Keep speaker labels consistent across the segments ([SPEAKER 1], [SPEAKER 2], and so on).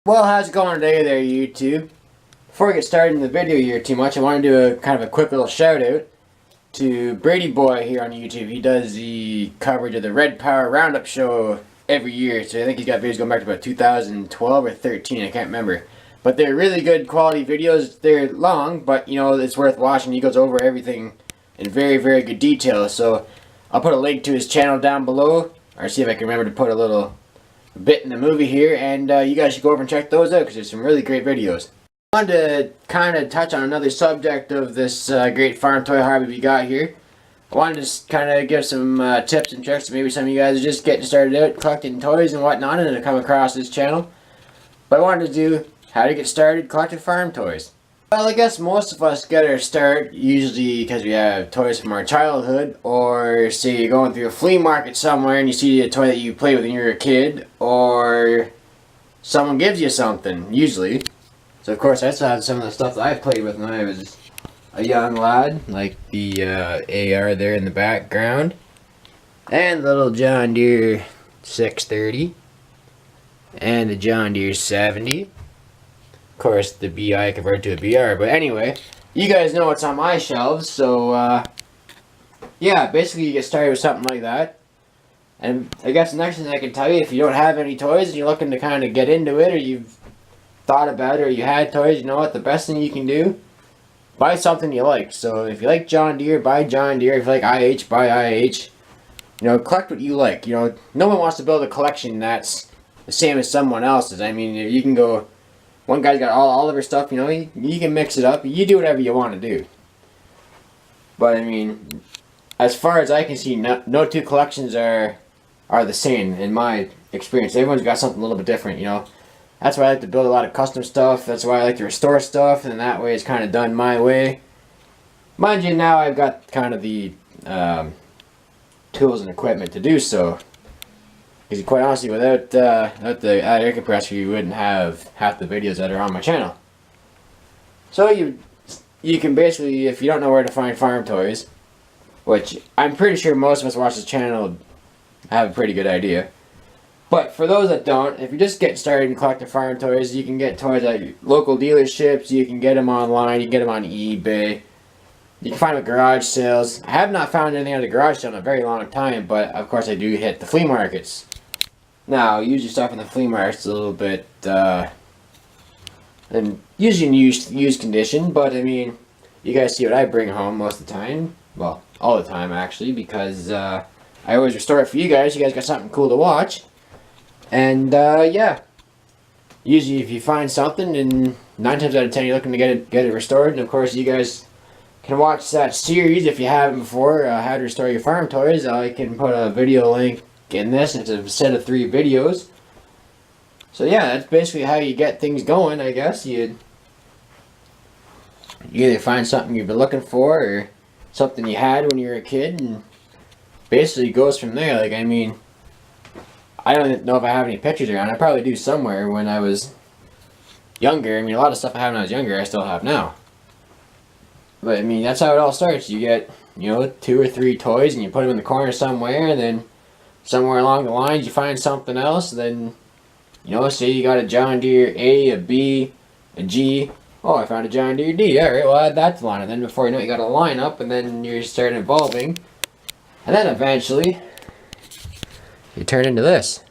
[SPEAKER 1] Well, how's it going today there, YouTube? Before we get started in the video here too much, I want to do a kind of a quick little shout out to Brady Boy here on YouTube. He does the coverage of the Red Power Roundup show every year. So I think he's got videos going back to about 2012 or 13, I can't remember. But they're really good quality videos. They're long, but you know, it's worth watching. He goes over everything in very, very good detail. So I'll put a link to his channel down below, or see if I can remember to put a little bit in the movie here, and you guys should go over and check those out because there's some really great videos. I wanted to kind of touch on another subject of this great farm toy hobby we got here. I wanted to kind of give some tips and tricks to maybe some of you guys are just getting started out collecting toys and whatnot and to come across this channel. But I wanted to do how to get started collecting farm toys. Well, I guess most of us get our start usually because we have toys from our childhood, or say you're going through a flea market somewhere and you see a toy that you played with when you were a kid, or someone gives you something, usually. So of course I still have some of the stuff that I played with when I was a young lad, like the AR there in the background, and the little John Deere 630, and the John Deere 70. Of course, the BI converted to a BR, but anyway, you guys know what's on my shelves, so yeah, basically you get started with something like that. And I guess the next thing I can tell you, if you don't have any toys and you're looking to kind of get into it, or you've thought about it, or you had toys, you know what, the best thing you can do, buy something you like. So if you like John Deere, buy John Deere. If you like IH, buy IH. You know, collect what you like. You know, no one wants to build a collection that's the same as someone else's. I mean, you can go, one guy's got all of her stuff, you know, you can mix it up. You do whatever you want to do. But, I mean, as far as I can see, no two collections are the same, in my experience. Everyone's got something a little bit different, you know. That's why I like to build a lot of custom stuff. That's why I like to restore stuff, and that way it's kind of done my way. Mind you, now I've got kind of the tools and equipment to do so. Because quite honestly, without the air compressor, you wouldn't have half the videos that are on my channel. So you can basically, if you don't know where to find farm toys, which I'm pretty sure most of us watch this channel have a pretty good idea. But for those that don't, if you're just getting started in collecting farm toys, you can get toys at local dealerships, you can get them online, you can get them on eBay. You can find them at garage sales. I have not found anything at a garage sale in a very long time, but of course I do hit the flea markets. Now, usually stuff in the flea market's a little bit, and usually in used condition, but I mean, you guys see what I bring home most of the time. Well, all the time actually, because I always restore it for you guys. You guys got something cool to watch. And yeah, usually if you find something, and 9 times out of 10 you're looking to get it restored, and of course you guys can watch that series if you haven't before, how to restore your farm toys. I can put a video link in this. It's a set of 3 videos. So yeah, that's basically how you get things going, I guess. You either find something you've been looking for, or something you had when you were a kid, and basically goes from there. Like, I mean, I don't know if I have any pictures around. I probably do somewhere when I was younger. I mean, a lot of stuff I had when I was younger I still have now. But I mean, that's how it all starts. You get, you know, 2 or 3 toys and you put them in the corner somewhere, and then somewhere along the lines you find something else. Then, you know, say you got a John Deere A, a B, a G. Oh, I found a John Deere D. Alright, well, add that to the line. And then before you know it, you got a lineup, and then you start evolving. And then eventually you turn into this.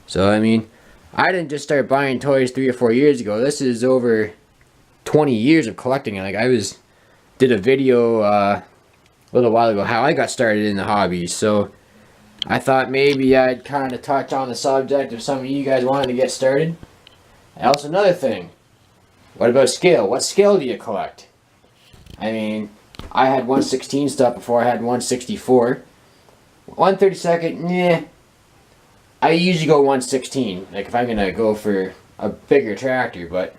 [SPEAKER 1] So, I mean, I didn't just start buying toys 3 or 4 years ago. This is over 20 years of collecting it. Like, did a video a little while ago how I got started in the hobby. So I thought maybe I'd kind of touch on the subject if some of you guys wanted to get started. And also another thing, what about scale? What scale do you collect? I mean, I had 1/16 stuff before I had 1/64. 1/32, nah. I usually go 1/16, like if I'm gonna go for a bigger tractor, but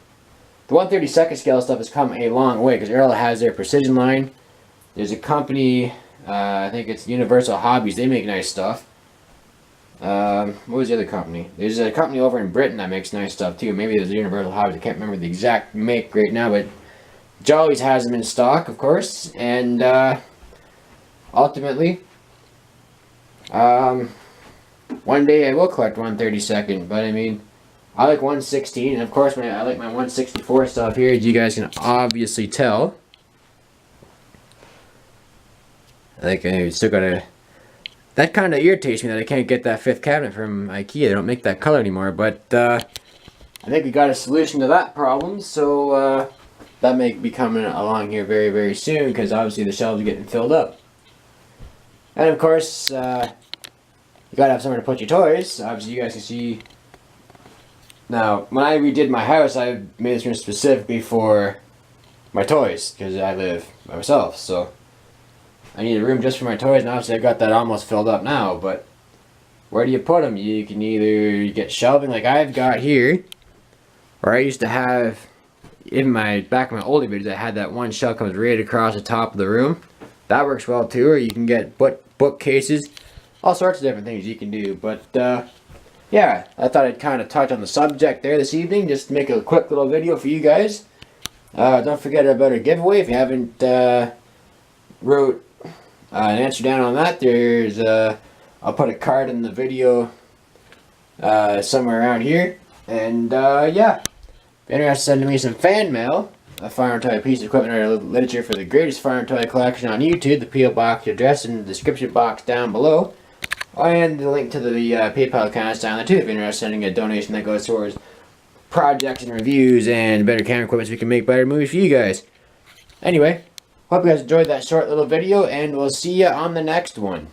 [SPEAKER 1] the 1/32 scale stuff has come a long way, because Earl has their precision line. There's a company, I think it's Universal Hobbies, they make nice stuff. What was the other company? There's a company over in Britain that makes nice stuff too. Maybe there's Universal Hobbies, I can't remember the exact make right now, but Jolly's has them in stock, of course, and ultimately, one day I will collect 1/32, but I mean, I like 116, and of course I like my 164 stuff here, as you guys can obviously tell. I still gotta... That kind of irritates me that I can't get that 5th cabinet from IKEA. They don't make that color anymore, but I think we got a solution to that problem, so that may be coming along here very, very soon, because obviously the shelves are getting filled up. And of course, you gotta have somewhere to put your toys. Obviously you guys can see... Now, when I redid my house, I made this room specifically for my toys, because I live by myself, so I need a room just for my toys, and obviously I got that almost filled up now, but where do you put them? You can either get shelving like I've got here, or I used to have, in my, back in my older videos, I had that one shelf comes right across the top of the room. That works well too, or you can get bookcases, all sorts of different things you can do, but yeah, I thought I'd kind of touch on the subject there this evening, just to make a quick little video for you guys. Don't forget about our giveaway. If you haven't wrote an answer down on that, there's I'll put a card in the video somewhere around here. And yeah, if you're interested in sending me some fan mail, a firearm toy piece of equipment or literature for the greatest firearm toy collection on YouTube, the P.O. Box address in the description box down below. And the link to the PayPal account is down there too if you're interested in sending a donation that goes towards projects and reviews and better camera equipment so we can make better movies for you guys. Anyway, hope you guys enjoyed that short little video, and we'll see you on the next one.